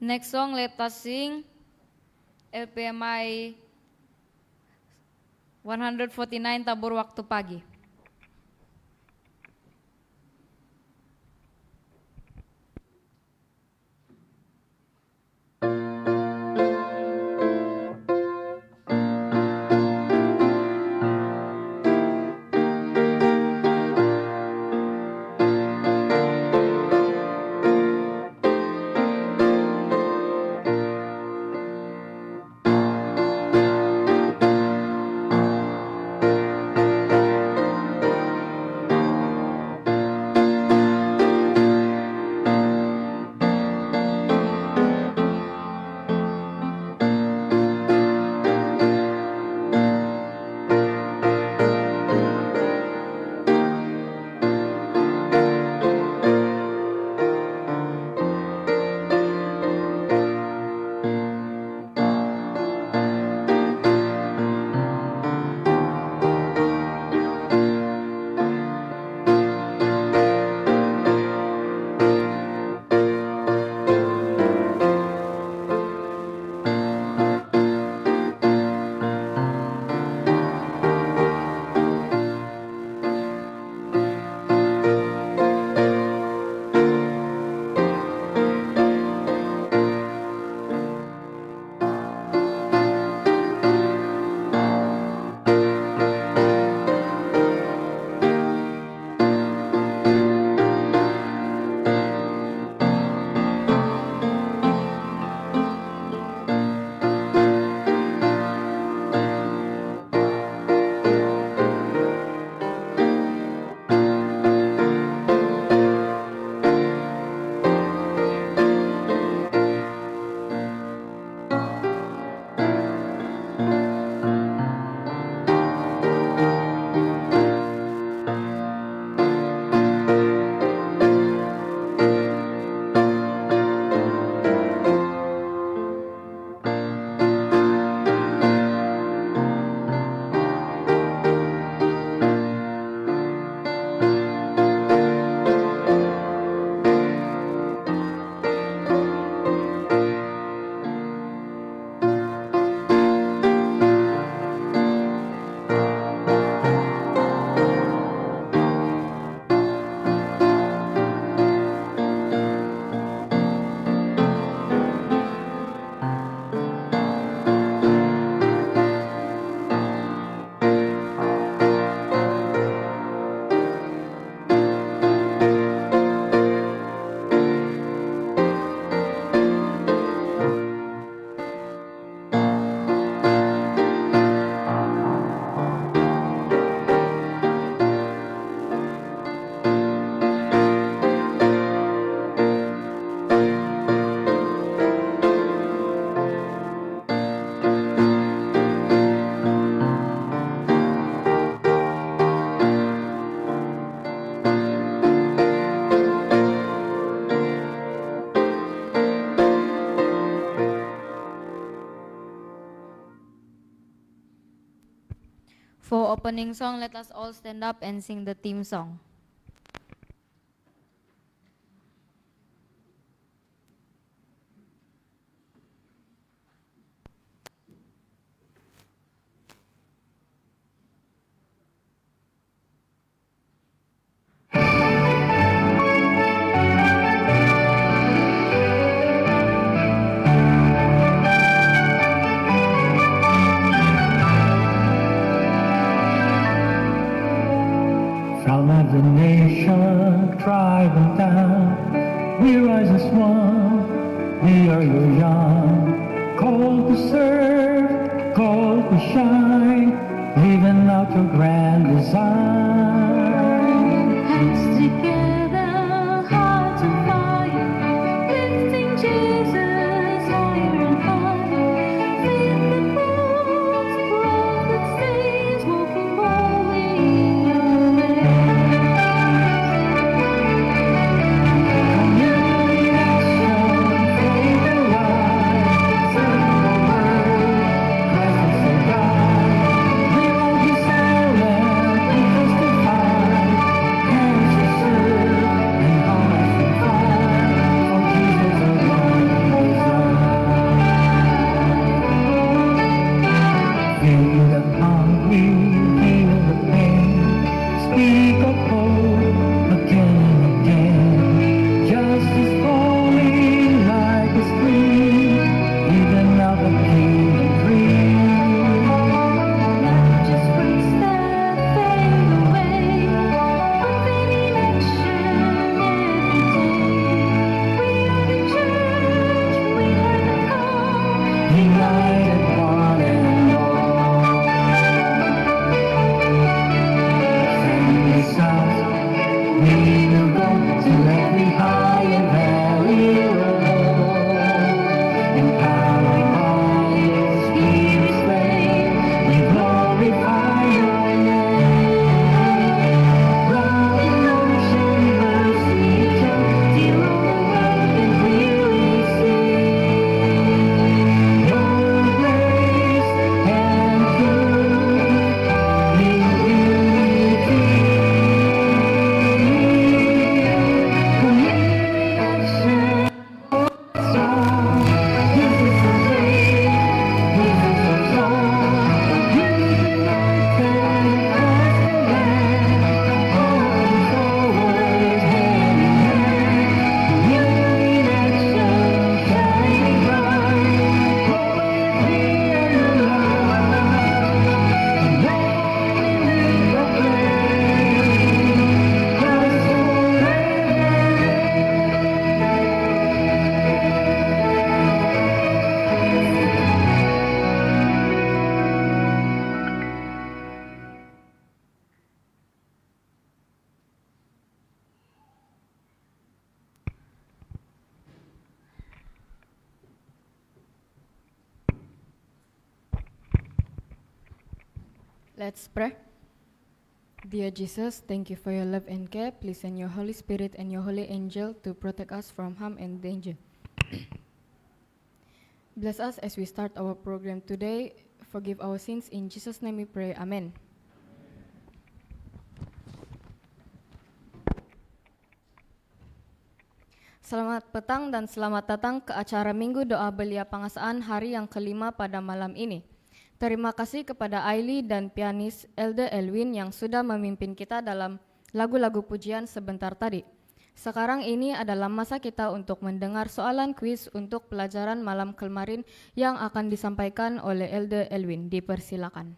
Next song, let us sing LPMI 149 Tabur Waktu Pagi. For opening song, let us all stand up and sing the theme song. From every nation, tribe and town, we rise as one, we are your young, called to serve, called to shine, living out your grand design. Hands together, hearts on fire, lifting Jesus higher and higher. Feed the cross, prophet saints, walking boldly in your way. We won't be silent, we testify. Let's pray. Dear Jesus, thank you for your love and care. Please send your Holy Spirit and your holy angel to protect us from harm and danger. Bless us as we start our program today. Forgive our sins. In Jesus' name we pray. Amen. Selamat petang dan selamat datang ke acara Minggu Doa Belia Pengasaan hari yang kelima pada malam ini. Terima kasih kepada Aili dan pianis Elder Elwin yang sudah memimpin kita dalam lagu-lagu pujian sebentar tadi. Sekarang ini adalah masa kita untuk mendengar soalan kuis untuk pelajaran malam kemarin yang akan disampaikan oleh Elder Elwin. Dipersilakan.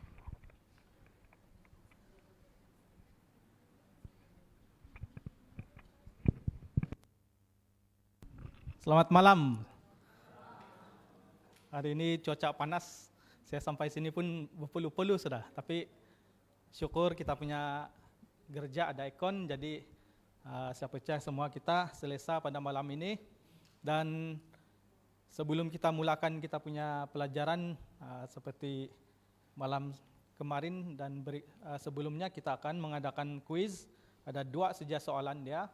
Selamat malam. Hari ini cuaca panas. Saya sampai sini pun berpeluh-peluh sudah. Tapi syukur kita punya gereja ada aircon. Jadi saya percaya semua kita selesa pada malam ini. Dan sebelum kita mulakan kita punya pelajaran seperti malam kemarin dan sebelumnya kita akan mengadakan kuis. Ada 2 saja soalan dia.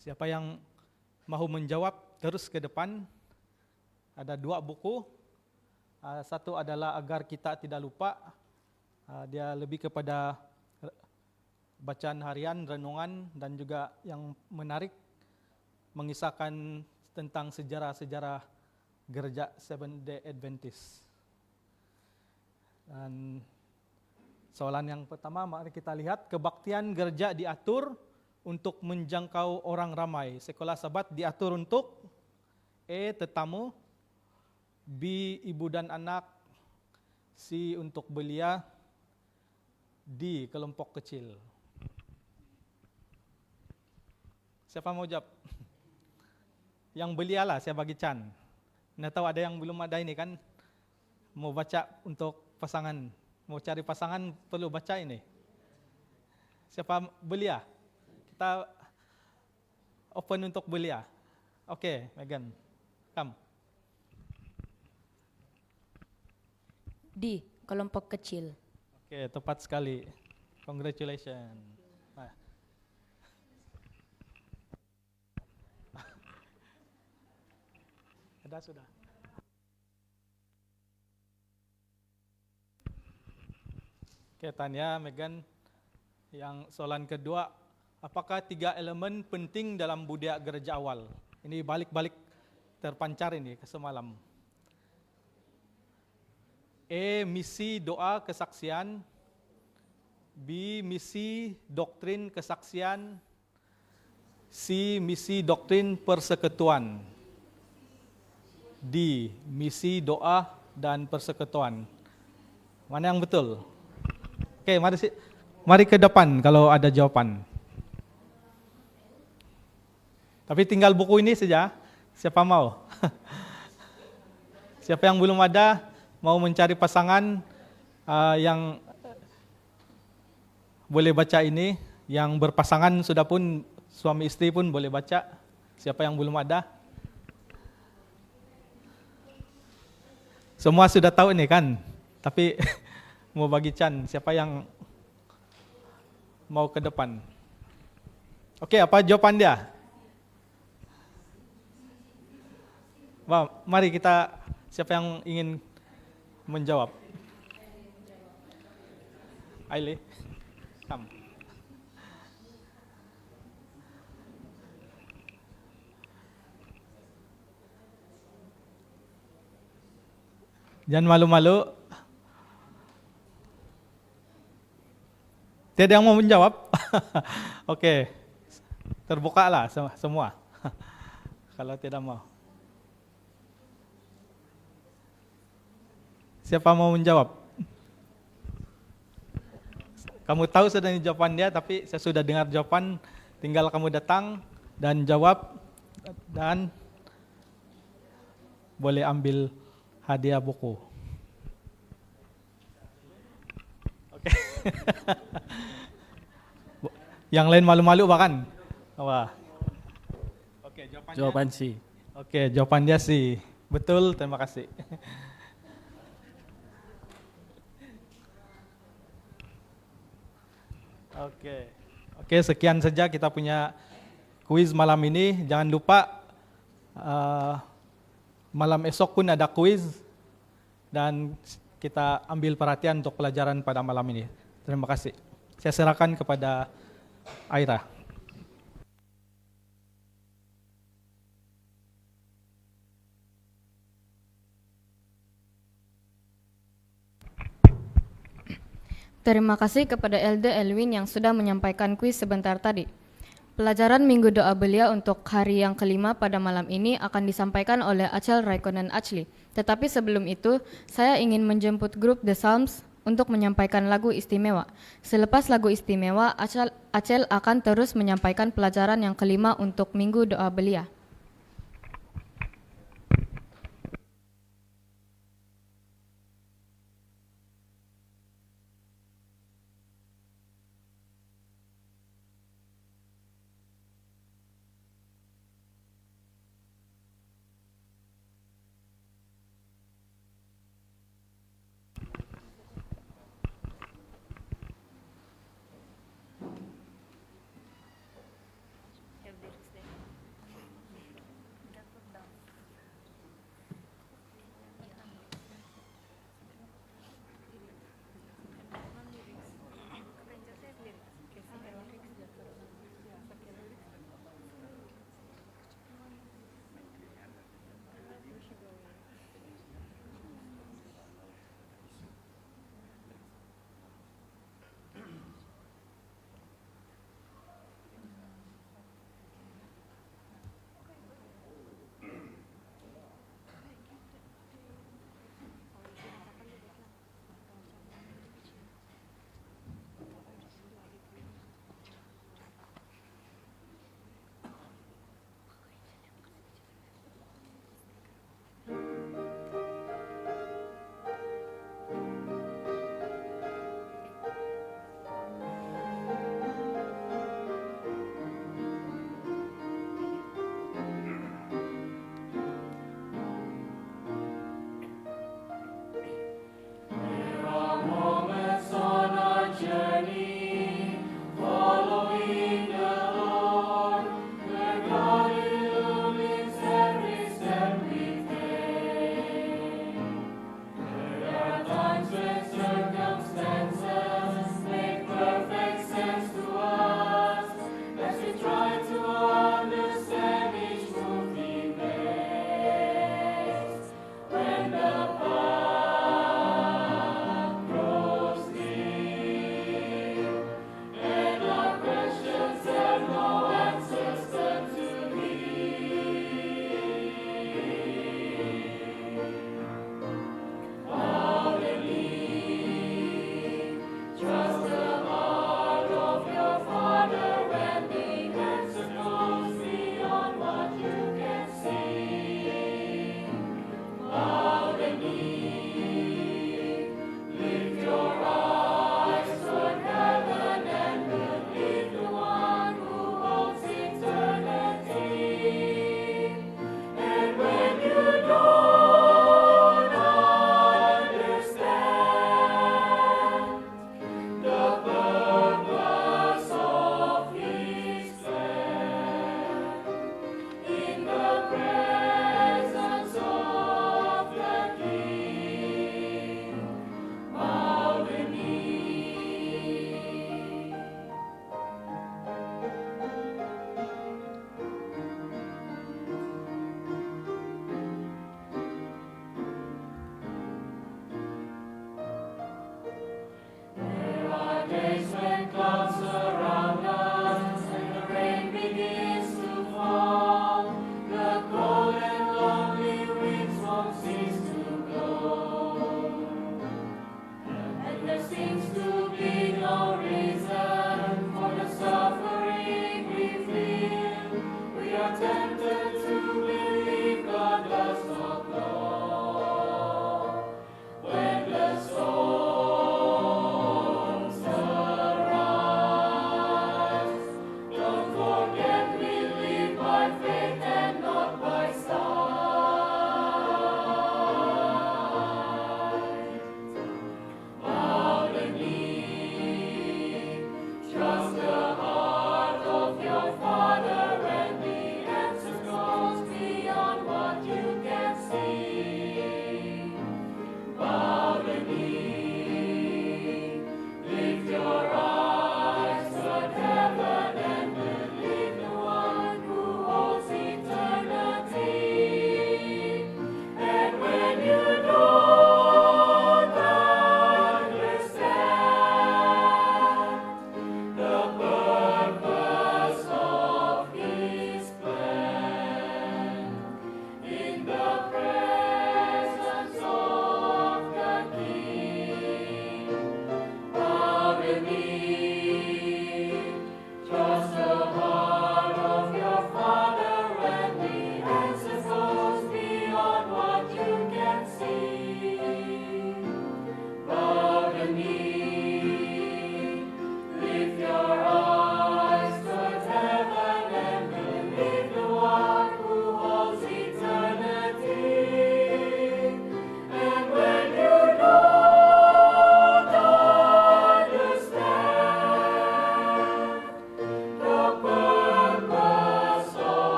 Siapa yang mahu menjawab terus ke depan, ada 2 buku. Satu adalah agar kita tidak lupa, dia lebih kepada bacaan harian, renungan dan juga yang menarik, mengisahkan tentang sejarah-sejarah gereja Seventh-day Adventist. Dan soalan yang pertama, mari kita lihat, kebaktian gereja diatur untuk menjangkau orang ramai. Sekolah Sabat diatur untuk A. Tetamu, B. Ibu dan anak, C. Untuk belia, D. Kelompok kecil. Siapa mau jawab? Yang belia lah, saya bagi Chan. Nah, tahu ada yang belum ada ini kan, mau baca untuk pasangan, mau cari pasangan perlu baca ini. Siapa belia? Kita open untuk belia. Oke, Megan, come. D. Kelompok kecil. Oke, tepat sekali. Congratulations. Nah. Ada sudah. Oke, Tanya, Megan, yang soalan kedua, apakah 3 elemen penting dalam budaya gereja awal? Ini balik-balik terpancar ini ke semalam. A. Misi doa kesaksian, B. Misi doktrin kesaksian, C. Misi doktrin persekutuan, D. Misi doa dan persekutuan. Mana yang betul? Oke, mari ke depan kalau ada jawaban. Tapi tinggal buku ini saja. Siapa mau? Siapa yang belum ada, mau mencari pasangan yang boleh baca ini. Yang berpasangan sudah pun, suami istri pun boleh baca. Siapa yang belum ada? Semua sudah tahu ini kan? Tapi mau bagi Chan, siapa yang mau ke depan? Oke, apa jawaban dia? Wah, mari kita, siapa yang ingin menjawab? Aile, come. Jangan malu-malu. Tidak yang mau menjawab? Oke, terbuka lah semua. Kalau tidak mau. Siapa mau menjawab? Kamu tahu sudah jawaban dia, tapi saya sudah dengar jawaban. Tinggal kamu datang dan jawab dan boleh ambil hadiah buku. Oke. Yang lain malu-malu bahkan. Wah. Oke, Jawaban C. Oke, jawaban dia sih. Betul, terima kasih. Oke. Oke, sekian saja kita punya kuis malam ini. Jangan lupa malam esok pun ada kuis dan kita ambil perhatian untuk pelajaran pada malam ini. Terima kasih. Saya serahkan kepada Aira. Terima kasih kepada Elder Elwin yang sudah menyampaikan kuis sebentar tadi. Pelajaran Minggu Doa Belia untuk hari yang kelima pada malam ini akan disampaikan oleh Acel Raikkonen Achli. Tetapi sebelum itu, saya ingin menjemput grup The Psalms untuk menyampaikan lagu istimewa. Selepas lagu istimewa, Acel akan terus menyampaikan pelajaran yang kelima untuk Minggu Doa Belia. Trust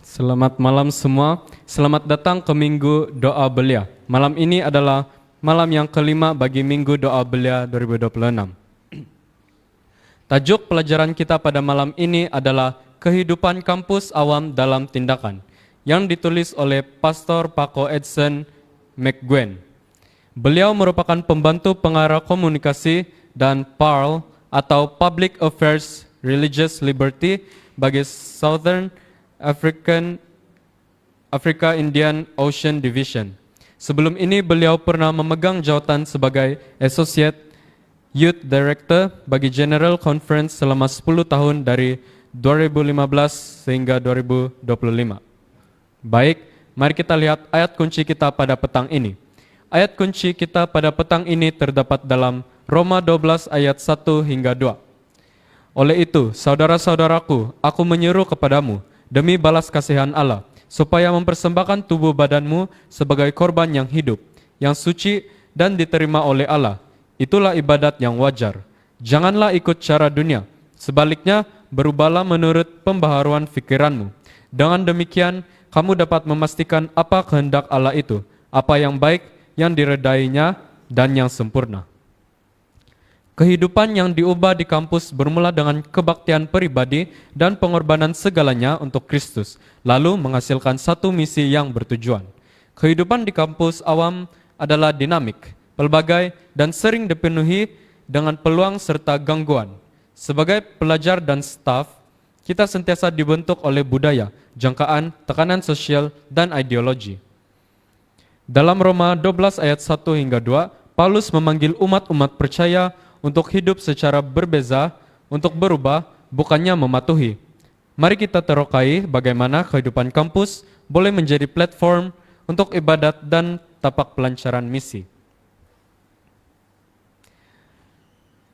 Selamat malam semua. Selamat datang ke Minggu Doa Belia. Malam ini adalah malam yang kelima bagi Minggu Doa Belia 2026. Tajuk pelajaran kita pada malam ini adalah Kehidupan Kampus Awam dalam Tindakan, yang ditulis oleh Pastor Paco Edson McGuen. Beliau merupakan pembantu pengarah komunikasi dan PARL atau Public Affairs Religious Liberty bagi Southern Africa Indian Ocean Division. Sebelum ini beliau pernah memegang jawatan sebagai Associate Youth Director bagi General Conference selama 10 tahun dari 2015 sehingga 2025. Baik, mari kita lihat ayat kunci kita pada petang ini. Ayat kunci kita pada petang ini terdapat dalam Roma 12 ayat 1 hingga 2. Oleh itu, saudara-saudaraku, aku menyuruh kepadamu, demi balas kasihan Allah, supaya mempersembahkan tubuh badanmu sebagai korban yang hidup, yang suci dan diterima oleh Allah. Itulah ibadat yang wajar. Janganlah ikut cara dunia. Sebaliknya, berubahlah menurut pembaharuan pikiranmu. Dengan demikian, kamu dapat memastikan apa kehendak Allah itu, apa yang baik, yang diredainya, dan yang sempurna. Kehidupan yang diubah di kampus bermula dengan kebaktian pribadi dan pengorbanan segalanya untuk Kristus, lalu menghasilkan satu misi yang bertujuan. Kehidupan di kampus awam adalah dinamik, pelbagai, dan sering dipenuhi dengan peluang serta gangguan. Sebagai pelajar dan staf, kita sentiasa dibentuk oleh budaya, jangkaan, tekanan sosial, dan ideologi. Dalam Roma 12 ayat 1 hingga 2, Paulus memanggil umat-umat percaya untuk hidup secara berbeza, untuk berubah, bukannya mematuhi. Mari kita terokai bagaimana kehidupan kampus boleh menjadi platform untuk ibadat dan tapak pelancaran misi.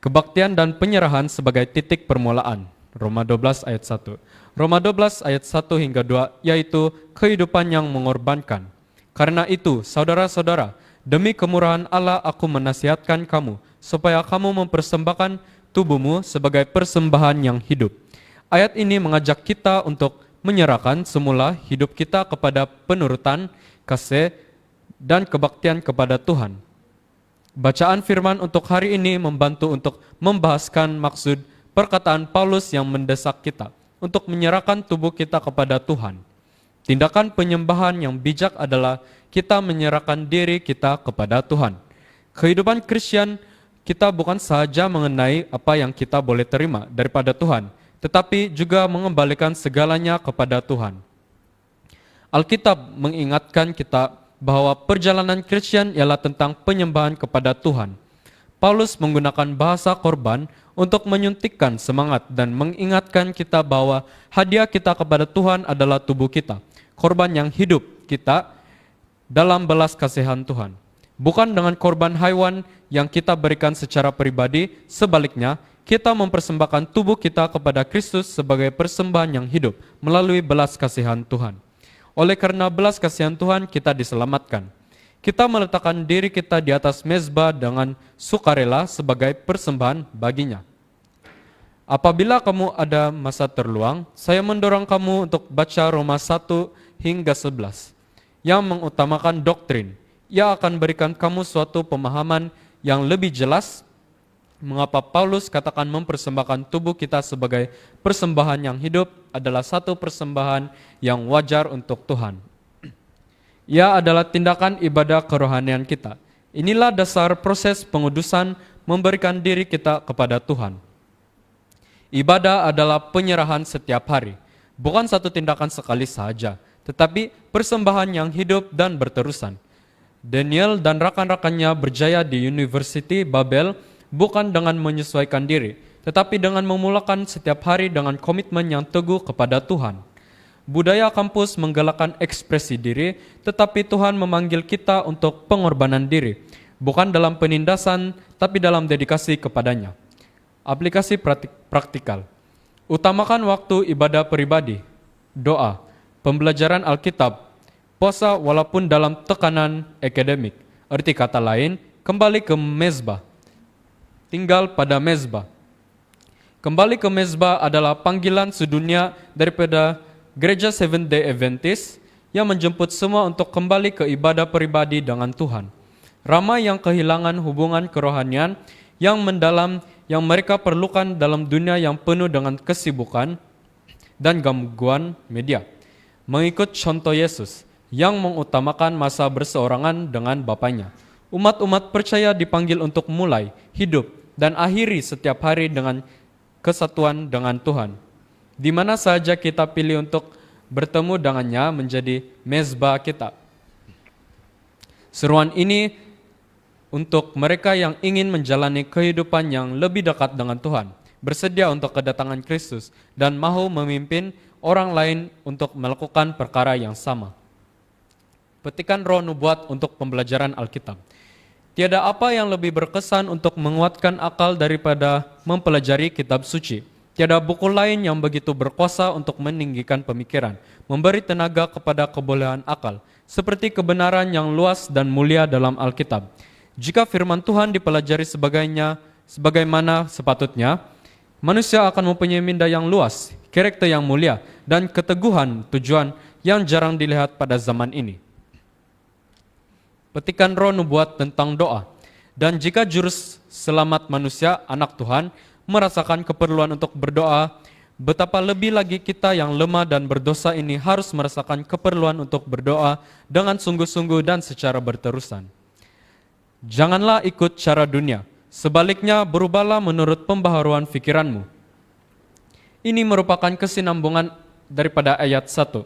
Kebaktian dan penyerahan sebagai titik permulaan. Roma 12 ayat 1. Roma 12 ayat 1 hingga 2, yaitu kehidupan yang mengorbankan. Karena itu, saudara-saudara, demi kemurahan Allah aku menasihatkan kamu, supaya kamu mempersembahkan tubuhmu sebagai persembahan yang hidup. Ayat ini mengajak kita untuk menyerahkan semula hidup kita kepada penurutan, kasih, dan kebaktian kepada Tuhan. Bacaan firman untuk hari ini membantu untuk membahaskan maksud perkataan Paulus yang mendesak kita untuk menyerahkan tubuh kita kepada Tuhan. Tindakan penyembahan yang bijak adalah kita menyerahkan diri kita kepada Tuhan. Kehidupan Kristen kita bukan sahaja mengenai apa yang kita boleh terima daripada Tuhan, tetapi juga mengembalikan segalanya kepada Tuhan. Alkitab mengingatkan kita bahwa perjalanan Kristen ialah tentang penyembahan kepada Tuhan. Paulus menggunakan bahasa korban untuk menyuntikkan semangat dan mengingatkan kita bahwa hadiah kita kepada Tuhan adalah tubuh kita, korban yang hidup kita dalam belas kasihan Tuhan. Bukan dengan korban haiwan yang kita berikan secara pribadi, sebaliknya kita mempersembahkan tubuh kita kepada Kristus sebagai persembahan yang hidup melalui belas kasihan Tuhan. Oleh karena belas kasihan Tuhan kita diselamatkan. Kita meletakkan diri kita di atas mezbah dengan sukarela sebagai persembahan baginya. Apabila kamu ada masa terluang, saya mendorong kamu untuk baca Roma 1 hingga 11 yang mengutamakan doktrin. Ia akan berikan kamu suatu pemahaman yang lebih jelas mengapa Paulus katakan mempersembahkan tubuh kita sebagai persembahan yang hidup adalah satu persembahan yang wajar untuk Tuhan. Ia adalah tindakan ibadah kerohanian kita. Inilah dasar proses pengudusan memberikan diri kita kepada Tuhan. Ibadah adalah penyerahan setiap hari, bukan satu tindakan sekali saja, tetapi persembahan yang hidup dan berterusan. Daniel dan rakan-rakannya berjaya di University Babel bukan dengan menyesuaikan diri, tetapi dengan memulakan setiap hari dengan komitmen yang teguh kepada Tuhan. Budaya kampus menggalakkan ekspresi diri, tetapi Tuhan memanggil kita untuk pengorbanan diri, bukan dalam penindasan, tapi dalam dedikasi kepadanya. Aplikasi praktikal. Utamakan waktu ibadah pribadi, doa, pembelajaran Alkitab, puasa walaupun dalam tekanan akademik. Arti kata lain, kembali ke mezbah. Tinggal pada mezbah. Kembali ke mezbah adalah panggilan sedunia daripada Gereja Seventh Day Adventist yang menjemput semua untuk kembali ke ibadah pribadi dengan Tuhan. Ramai yang kehilangan hubungan kerohanian yang mendalam yang mereka perlukan dalam dunia yang penuh dengan kesibukan dan gangguan media. Mengikut contoh Yesus yang mengutamakan masa berseorangan dengan Bapaknya. Umat-umat percaya dipanggil untuk mulai, hidup, dan akhiri setiap hari dengan kesatuan dengan Tuhan. Di mana saja kita pilih untuk bertemu dengannya menjadi mezbah kita. Seruan ini untuk mereka yang ingin menjalani kehidupan yang lebih dekat dengan Tuhan, bersedia untuk kedatangan Kristus, dan mau memimpin orang lain untuk melakukan perkara yang sama. Petikan roh nubuat untuk pembelajaran Alkitab. Tiada apa yang lebih berkesan untuk menguatkan akal daripada mempelajari kitab suci. Tiada buku lain yang begitu berkuasa untuk meninggikan pemikiran, memberi tenaga kepada kebolehan akal, seperti kebenaran yang luas dan mulia dalam Alkitab. Jika firman Tuhan dipelajari sebagaimana sepatutnya, manusia akan mempunyai minda yang luas, karakter yang mulia, dan keteguhan tujuan yang jarang dilihat pada zaman ini. Petikan roh nubuat tentang doa. Dan jika juru selamat manusia, anak Tuhan, merasakan keperluan untuk berdoa, betapa lebih lagi kita yang lemah dan berdosa ini harus merasakan keperluan untuk berdoa dengan sungguh-sungguh dan secara berterusan. Janganlah ikut cara dunia, sebaliknya berubahlah menurut pembaharuan pikiranmu. Ini merupakan kesinambungan daripada ayat 1.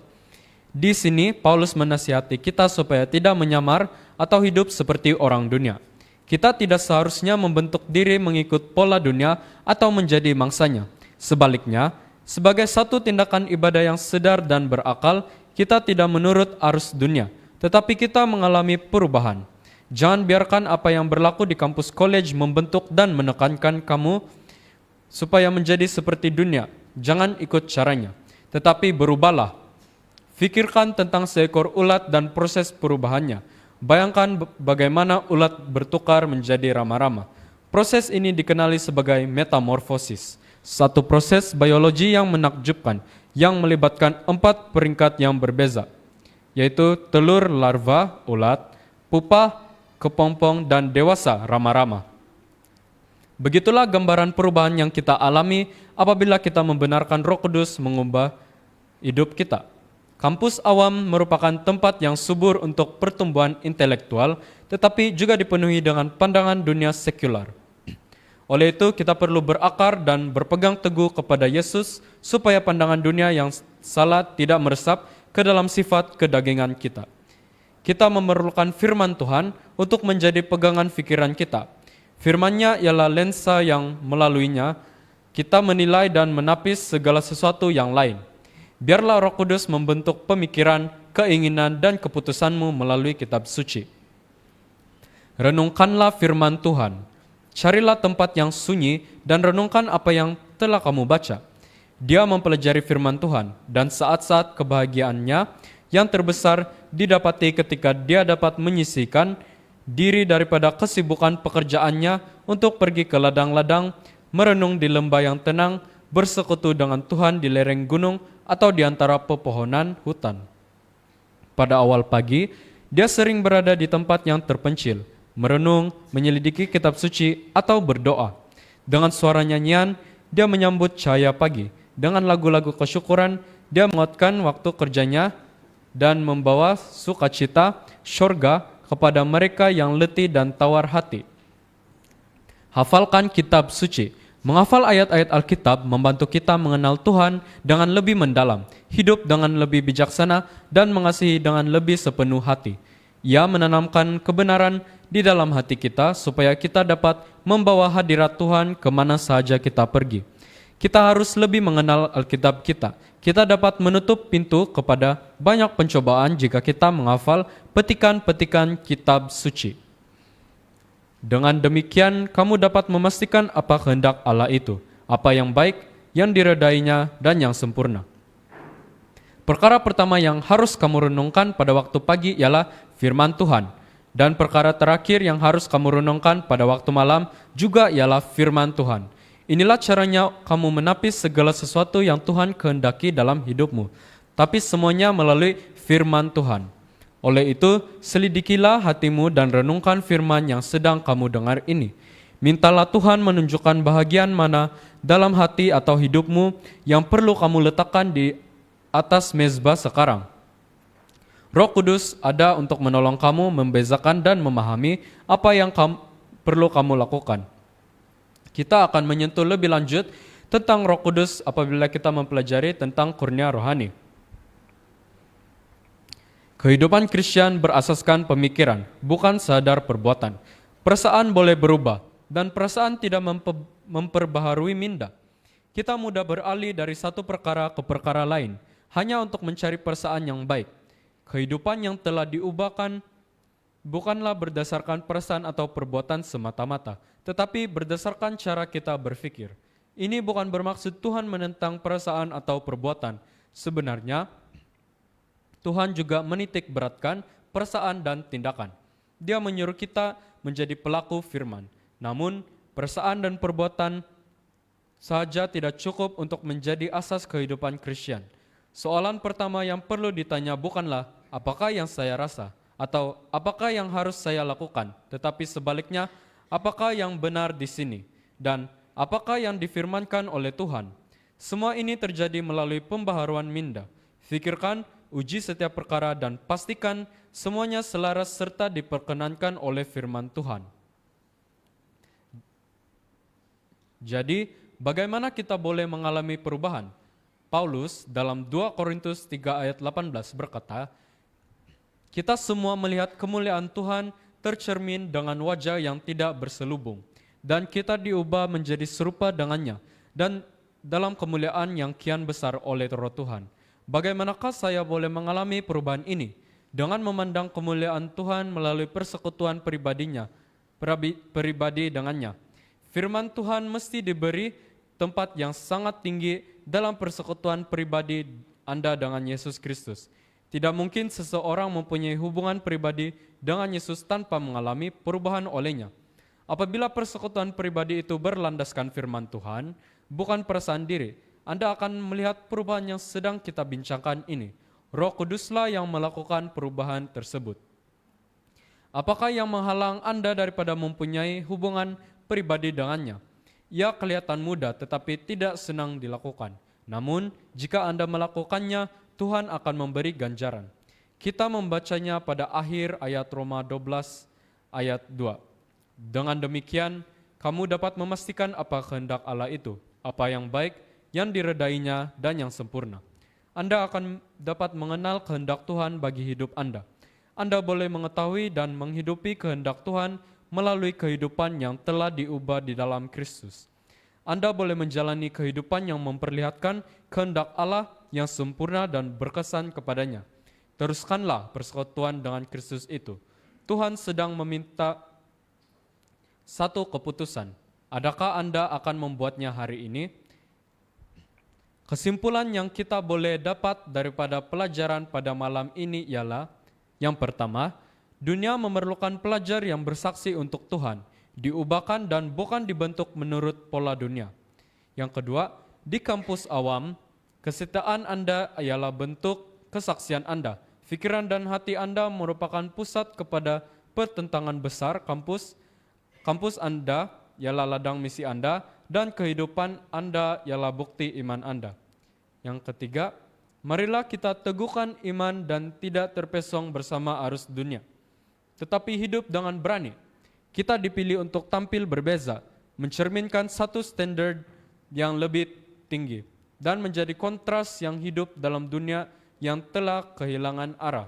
Di sini Paulus menasihati kita supaya tidak menyamar atau hidup seperti orang dunia. Kita tidak seharusnya membentuk diri mengikut pola dunia atau menjadi mangsanya. Sebaliknya, sebagai satu tindakan ibadah yang sedar dan berakal, kita tidak menurut arus dunia, tetapi kita mengalami perubahan. Jangan biarkan apa yang berlaku di kampus college membentuk dan menekankan kamu supaya menjadi seperti dunia. Jangan ikut caranya, tetapi berubahlah. Fikirkan tentang seekor ulat dan proses perubahannya. Bayangkan bagaimana ulat bertukar menjadi rama-rama. Proses ini dikenali sebagai metamorfosis, satu proses biologi yang menakjubkan, yang melibatkan 4 peringkat yang berbeza, yaitu telur larva ulat, pupa kepompong, dan dewasa rama-rama. Begitulah gambaran perubahan yang kita alami apabila kita membenarkan Roh Kudus mengubah hidup kita. Kampus awam merupakan tempat yang subur untuk pertumbuhan intelektual, tetapi juga dipenuhi dengan pandangan dunia sekular. Oleh itu, kita perlu berakar dan berpegang teguh kepada Yesus supaya pandangan dunia yang salah tidak meresap ke dalam sifat kedagingan kita. Kita memerlukan firman Tuhan untuk menjadi pegangan pikiran kita. Firman-Nya ialah lensa yang melaluinya kita menilai dan menapis segala sesuatu yang lain. Biarlah Roh Kudus membentuk pemikiran, keinginan, dan keputusanmu melalui kitab suci. Renungkanlah firman Tuhan. Carilah tempat yang sunyi dan renungkan apa yang telah kamu baca. Dia mempelajari firman Tuhan, dan saat-saat kebahagiaannya yang terbesar didapati ketika dia dapat menyisihkan diri daripada kesibukan pekerjaannya untuk pergi ke ladang-ladang, merenung di lembah yang tenang, bersekutu dengan Tuhan di lereng gunung atau di antara pepohonan hutan. Pada awal pagi, dia sering berada di tempat yang terpencil, merenung, menyelidiki kitab suci, atau berdoa. Dengan suara nyanyian, dia menyambut cahaya pagi. Dengan lagu-lagu kesyukuran, dia menguatkan waktu kerjanya dan membawa sukacita syurga kepada mereka yang letih dan tawar hati. Hafalkan kitab suci. Menghafal ayat-ayat Alkitab membantu kita mengenal Tuhan dengan lebih mendalam, hidup dengan lebih bijaksana, dan mengasihi dengan lebih sepenuh hati. Ia menanamkan kebenaran di dalam hati kita supaya kita dapat membawa hadirat Tuhan kemana saja kita pergi. Kita harus lebih mengenal Alkitab kita. Kita dapat menutup pintu kepada banyak pencobaan jika kita menghafal petikan-petikan kitab suci. Dengan demikian, kamu dapat memastikan apa kehendak Allah itu, apa yang baik, yang diredainya, dan yang sempurna. Perkara pertama yang harus kamu renungkan pada waktu pagi ialah firman Tuhan. Dan perkara terakhir yang harus kamu renungkan pada waktu malam juga ialah firman Tuhan. Inilah caranya kamu menapis segala sesuatu yang Tuhan kehendaki dalam hidupmu. tapi semuanya melalui firman Tuhan. Oleh itu, selidikilah hatimu dan renungkan firman yang sedang kamu dengar ini. Mintalah Tuhan menunjukkan bahagian mana dalam hati atau hidupmu yang perlu kamu letakkan di atas mezbah sekarang. Roh Kudus ada untuk menolong kamu membezakan dan memahami apa yang perlu kamu lakukan. Kita akan menyentuh lebih lanjut tentang Roh Kudus apabila kita mempelajari tentang kurnia rohani. Kehidupan Kristen berasaskan pemikiran, bukan sadar perbuatan. Perasaan boleh berubah, dan perasaan tidak memperbaharui minda. Kita mudah beralih dari satu perkara ke perkara lain, hanya untuk mencari perasaan yang baik. Kehidupan yang telah diubahkan bukanlah berdasarkan perasaan atau perbuatan semata-mata, tetapi berdasarkan cara kita berpikir. Ini bukan bermaksud Tuhan menentang perasaan atau perbuatan. Sebenarnya, Tuhan juga menitik beratkan perasaan dan tindakan. Dia menyuruh kita menjadi pelaku firman. Namun, perasaan dan perbuatan saja tidak cukup untuk menjadi asas kehidupan Kristen. Soalan pertama yang perlu ditanya bukanlah apakah yang saya rasa atau apakah yang harus saya lakukan, tetapi sebaliknya, apakah yang benar di sini dan apakah yang difirmankan oleh Tuhan. Semua ini terjadi melalui pembaharuan minda. Fikirkan, uji setiap perkara dan pastikan semuanya selaras serta diperkenankan oleh firman Tuhan. Jadi, bagaimana kita boleh mengalami perubahan? Paulus dalam 2 Korintus 3 ayat 18 berkata, kita semua melihat kemuliaan Tuhan tercermin dengan wajah yang tidak berselubung, dan kita diubah menjadi serupa dengannya, dan dalam kemuliaan yang kian besar oleh Roh Tuhan. Bagaimanakah saya boleh mengalami perubahan ini? Dengan memandang kemuliaan Tuhan melalui persekutuan pribadi dengannya. Firman Tuhan mesti diberi tempat yang sangat tinggi dalam persekutuan pribadi Anda dengan Yesus Kristus. Tidak mungkin seseorang mempunyai hubungan pribadi dengan Yesus tanpa mengalami perubahan olehnya. Apabila persekutuan pribadi itu berlandaskan firman Tuhan, bukan perasaan diri, Anda akan melihat perubahan yang sedang kita bincangkan ini. Roh Kuduslah yang melakukan perubahan tersebut. Apakah yang menghalang Anda daripada mempunyai hubungan pribadi dengannya? Ia kelihatan mudah tetapi tidak senang dilakukan. Namun, jika Anda melakukannya, Tuhan akan memberi ganjaran. Kita membacanya pada akhir ayat Roma 12 ayat 2. Dengan demikian, kamu dapat memastikan apa kehendak Allah itu, apa yang baik, yang diredainya, dan yang sempurna. Anda akan dapat mengenal kehendak Tuhan bagi hidup Anda. Anda boleh mengetahui dan menghidupi kehendak Tuhan melalui kehidupan yang telah diubah di dalam Kristus. Anda boleh menjalani kehidupan yang memperlihatkan kehendak Allah yang sempurna dan berkesan kepadanya. Teruskanlah persekutuan dengan Kristus itu. Tuhan sedang meminta satu keputusan. Adakah Anda akan membuatnya hari ini? Kesimpulan yang kita boleh dapat daripada pelajaran pada malam ini ialah, yang pertama, dunia memerlukan pelajar yang bersaksi untuk Tuhan, diubahkan dan bukan dibentuk menurut pola dunia. Yang kedua, di kampus awam, kesetiaan Anda ialah bentuk kesaksian Anda. Pikiran dan hati Anda merupakan pusat kepada pertentangan besar kampus. Kampus Anda ialah ladang misi Anda, dan kehidupan Anda ialah bukti iman Anda. Yang ketiga, marilah kita teguhkan iman dan tidak terpesong bersama arus dunia, tetapi hidup dengan berani. Kita dipilih untuk tampil berbeza, mencerminkan satu standar yang lebih tinggi, dan menjadi kontras yang hidup dalam dunia yang telah kehilangan arah.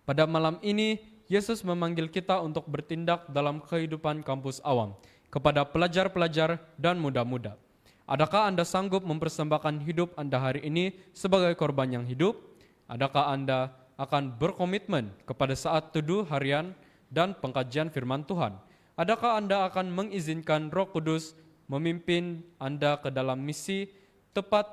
Pada malam ini, Yesus memanggil kita untuk bertindak dalam kehidupan kampus awam, kepada pelajar-pelajar dan muda-muda. Adakah Anda sanggup mempersembahkan hidup Anda hari ini sebagai korban yang hidup? Adakah Anda akan berkomitmen kepada saat teduh harian dan pengkajian firman Tuhan? Adakah Anda akan mengizinkan Roh Kudus memimpin Anda ke dalam misi tepat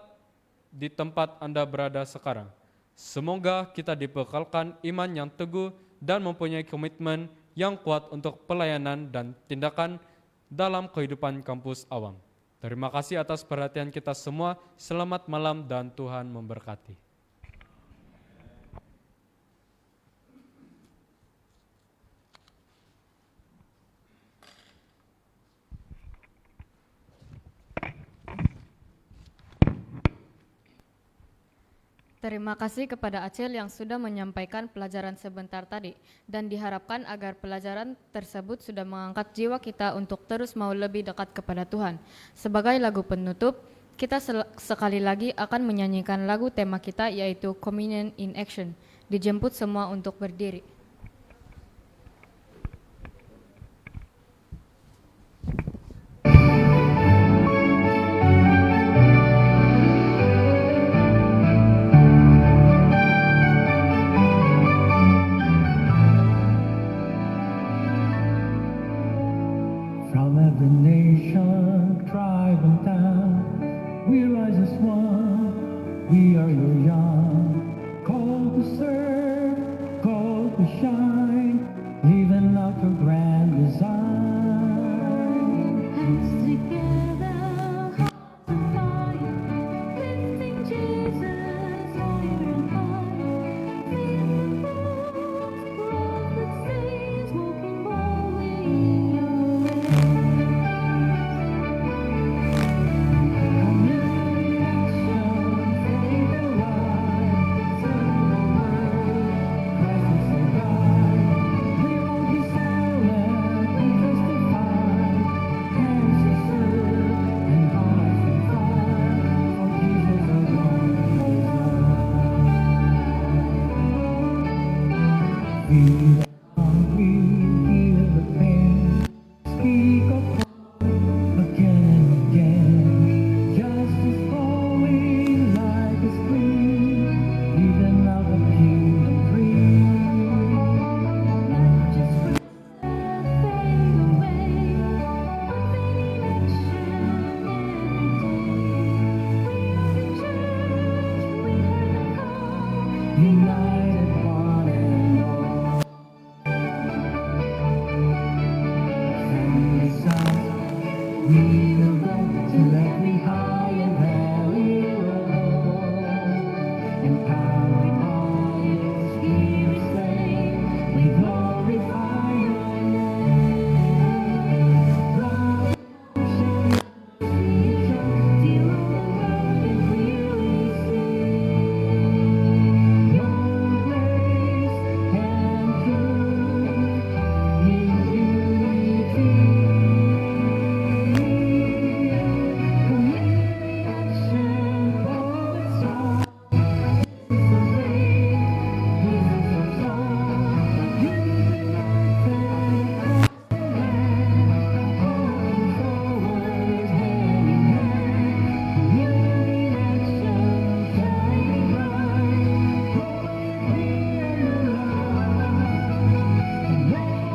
di tempat Anda berada sekarang? Semoga kita dibekalkan iman yang teguh dan mempunyai komitmen yang kuat untuk pelayanan dan tindakan dalam kehidupan kampus awam. Terima kasih atas perhatian kita semua. Selamat malam dan Tuhan memberkati. Terima kasih kepada Acel yang sudah menyampaikan pelajaran sebentar tadi, dan diharapkan agar pelajaran tersebut sudah mengangkat jiwa kita untuk terus mau lebih dekat kepada Tuhan. Sebagai lagu penutup, kita sekali lagi akan menyanyikan lagu tema kita, yaitu Communion in Action. Dijemput semua untuk berdiri. From every nation, tribe and town, we rise as one. We are your young, called to serve, called to shine, living out your grand design. Hands together, hearts on fire, lifting Jesus higher and higher. Feed the folks, prophets, saints, walking boldly in your way. Feel the hungry, feel the pain, speak of again and again. Justice flowing like a stream, even out the kingdom dream. Not just words that fade away, unfading action every day. We are the church, we heard the call. United one and all. Send the sun, we will go to every high and valley road. Empowering all its Spirit's flame, we glorify your name. Love, shine, till all the world can clearly see your grace and truth in unity. Community action for its all. This is the way, this is our song. United across the land, going forward hand in hand. Community action shining bright, growing in your love, and rolling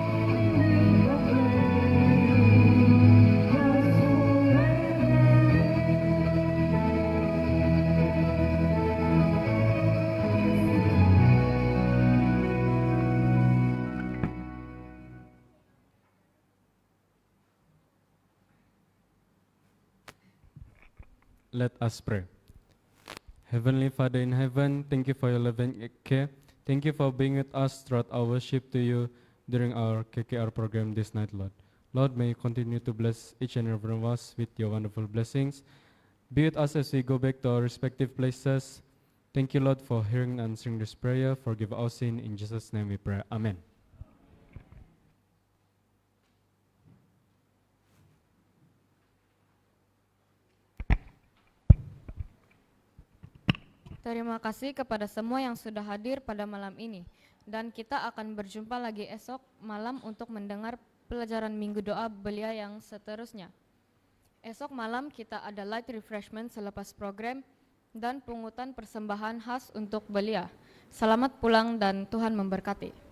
in your flame. Just Let us pray. Heavenly Father in heaven, thank you for your loving care. Thank you for being with us throughout our worship to you during our KKR program this night, Lord. Lord, may you continue to bless each and every one of us with your wonderful blessings. Be with us as we go back to our respective places. Thank you, Lord, for hearing and answering this prayer. Forgive our sin. In Jesus' name we pray. Amen. Terima kasih kepada semua yang sudah hadir pada malam ini. Dan kita akan berjumpa lagi esok malam untuk mendengar pelajaran Minggu Doa Belia yang seterusnya. Esok malam kita ada light refreshment selepas program dan pungutan persembahan khas untuk belia. Selamat pulang dan Tuhan memberkati.